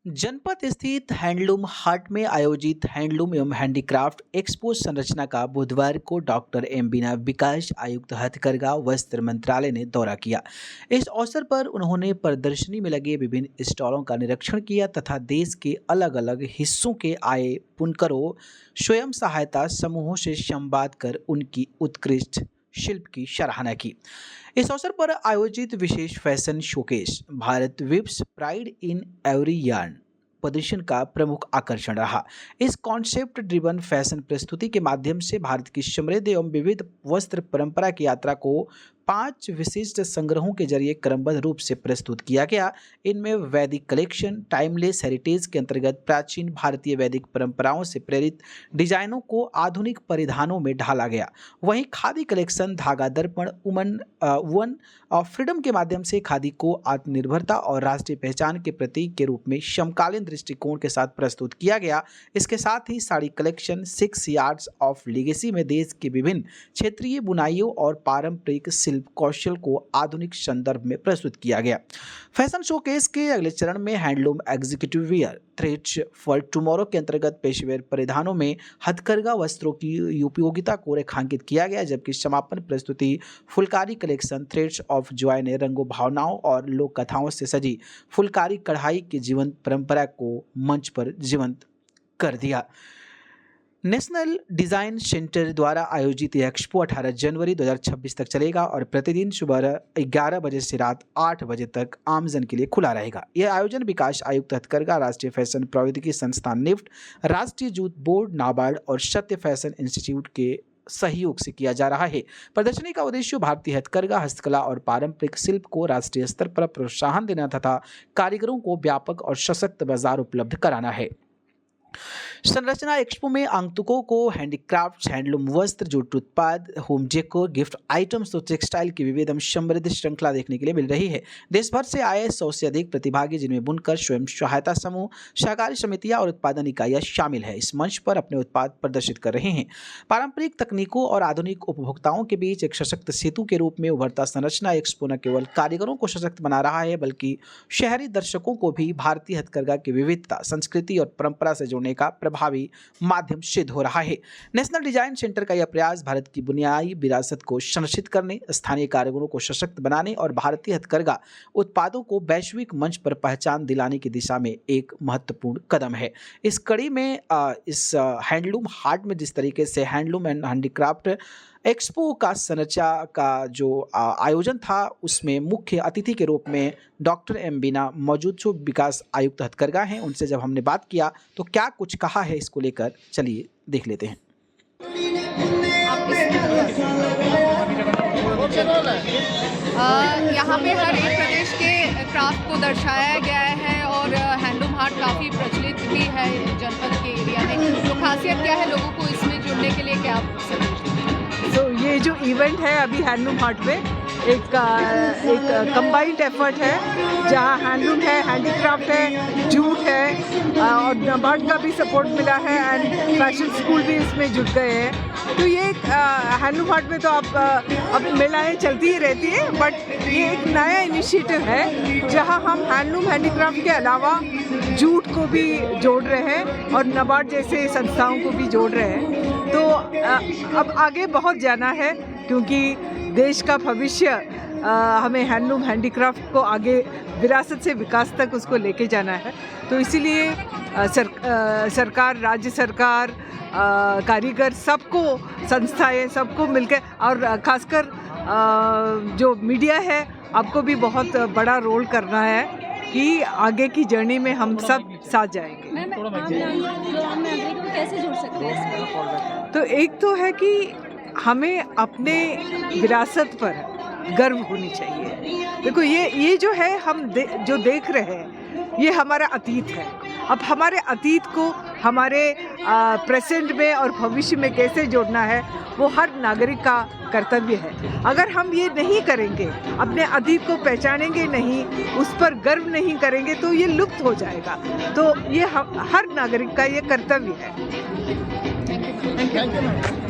जनपद स्थित हैंडलूम हाट में आयोजित हैंडलूम एवं हैंडीक्राफ्ट एक्सपो संरचना का बुधवार को डॉक्टर एम बीना विकास आयुक्त हथकरघा वस्त्र मंत्रालय ने दौरा किया। इस अवसर पर उन्होंने प्रदर्शनी में लगे विभिन्न स्टॉलों का निरीक्षण किया तथा देश के अलग अलग हिस्सों के आए बुनकरों स्वयं सहायता समूहों से संवाद कर उनकी उत्कृष्ट शिल्प की सराहना की। इस अवसर पर आयोजित विशेष fashion showcase Bharat weaves pride in every yarn प्रदर्शन का प्रमुख आकर्षण रहा। इस कॉन्सेप्ट ड्रिवन फैशन प्रस्तुति के माध्यम से भारत की समृद्ध एवं विविध वस्त्र परंपरा की यात्रा को 5 विशिष्ट संग्रहों के जरिए क्रमबद्ध रूप से प्रस्तुत किया गया। इनमें वैदिक कलेक्शन टाइमलेस हेरिटेज के अंतर्गत प्राचीन भारतीय वैदिक परंपराओं से प्रेरित डिजाइनों को आधुनिक परिधानों में ढाला गया। वहीं खादी कलेक्शन धागा दर्पण वन फ्रीडम के माध्यम से खादी को आत्मनिर्भरता और राष्ट्रीय पहचान के प्रतीक के रूप में समकालीन दृष्टिकोण के साथ प्रस्तुत किया गया। इसके साथ ही sari collection 6 yards of legacy में देश के विभिन्न क्षेत्रीय बुनाइयों और पारंपरिक कौशल को आधुनिक संदर्भ में प्रस्तुत किया गया। फैशन शोकेस के अगले चरण में handloom executive wear threads for tomorrow के अंतर्गत पेशेवर परिधानों में हथकरघा वस्त्रों की उपयोगिता को रेखांकित किया गया, जबकि समापन प्रस्तुति Phulkari collection threads of Joy ने रंगों भावनाओं और लोक कथाओं से सजी फुलकारी कढ़ाई की जीवंत परंपरा को मंच पर जीवंत कर दिया। नेशनल डिज़ाइन सेंटर द्वारा आयोजित यह एक्सपो 18 जनवरी 2026 तक चलेगा और प्रतिदिन सुबह 11 बजे से रात 8 बजे तक आमजन के लिए खुला रहेगा। यह आयोजन विकास आयुक्त हथकरघा, राष्ट्रीय फैशन प्रौद्योगिकी संस्थान निफ्ट, राष्ट्रीय जूट बोर्ड, नाबार्ड और सत्य फैशन इंस्टीट्यूट के सहयोग से किया जा रहा है। प्रदर्शनी का उद्देश्य भारतीय हथकरघा, हस्तकला और पारंपरिक शिल्प को राष्ट्रीय स्तर पर प्रोत्साहन देना तथा कारीगरों को व्यापक और सशक्त बाजार उपलब्ध कराना है। संरचना एक्सपो में आगंतुकों को हैंडीक्राफ्ट्स, हैंडलूम वस्त्र, जूट उत्पाद, होम डेकोर, गिफ्ट आइटम्स और टेक्सटाइल की विविध एवं समृद्ध श्रृंखला देखने के लिए मिल रही है। देश भर से आए 100 से अधिक प्रतिभागी, जिनमें बुनकर, स्वयं सहायता समूह, सहकारी समितियां और उत्पादन इकाइयां शामिल है, इस मंच पर अपने उत्पाद प्रदर्शित कर रहे हैं। पारंपरिक तकनीकों और आधुनिक उपभोक्ताओं के बीच एक सशक्त सेतु के रूप में उभरता संरचना एक्सपो न केवल कारीगरों को सशक्त बना रहा है, बल्कि शहरी दर्शकों को भी भारतीय हथकरघा की विविधता, संस्कृति और परंपरा से जोड़ने का प्रभावी माध्यम सिद्ध हो रहा है। नेशनल डिजाइन सेंटर का यह प्रयास भारत की बुनियादी विरासत को संरक्षित करने, स्थानीय कारीगरों को सशक्त बनाने और भारतीय हथकरघा उत्पादों को वैश्विक मंच पर पहचान दिलाने की दिशा में एक महत्वपूर्ण कदम है। इस कड़ी में इस हैंडलूम हाट में जिस तरीके से हैंडलूम एंड हैंडीक्राफ्ट एक्सपो का संरचना का जो आयोजन था, उसमें मुख्य अतिथि के रूप में डॉक्टर एम बीना मौजूद जो विकास आयुक्त हथकरघा हैं, उनसे जब हमने बात किया तो क्या कुछ कहा है इसको लेकर, चलिए देख लेते हैं। यहाँ पे हर एक प्रदेश के क्राफ्ट को दर्शाया गया है और हैंडलूम हाट काफ़ी प्रचलित भी है जनपद के एरिया में। तो खासियत क्या है, लोगों को इसमें जुड़ने के लिए क्या तो ये जो इवेंट है अभी हैंडलूम हाट में एक कंबाइंड एफर्ट है, जहाँ हैंडलूम है, हैंडीक्राफ्ट है, जूट है और नाबार्ड का भी सपोर्ट मिला है एंड फैशन स्कूल भी इसमें जुट गए हैं। तो ये हैंडलूम हाट में तो अब मेलाएँ चलती ही रहती है, बट ये एक नया इनिशिएटिव है जहाँ हम हैंडलूम हैंडीक्राफ्ट के अलावा जूट को भी जोड़ रहे हैं और नाबार्ड जैसे संस्थाओं को भी जोड़ रहे हैं। तो अब आगे बहुत जाना है, क्योंकि देश का भविष्य हमें हैंडलूम हैंडीक्राफ्ट को आगे विरासत से विकास तक उसको लेके जाना है। तो इसीलिए सरकार, राज्य सरकार, कारीगर, सबको, संस्थाएं, सबको मिलकर और खासकर जो मीडिया है, आपको भी बहुत बड़ा रोल करना है कि आगे की जर्नी में हम सब साथ जाएंगे। कैसे जुड़ सकते हैं? तो एक तो है कि हमें अपने विरासत पर गर्व होनी चाहिए। देखो ये जो है हम जो देख रहे हैं, ये हमारा अतीत है। अब हमारे अतीत को हमारे प्रेजेंट में और भविष्य में कैसे जोड़ना है, वो हर नागरिक का कर्तव्य है। अगर हम ये नहीं करेंगे, अपने अतीत को पहचानेंगे नहीं, उस पर गर्व नहीं करेंगे, तो ये लुप्त हो जाएगा। तो ये हर नागरिक का ये कर्तव्य है। Thank you.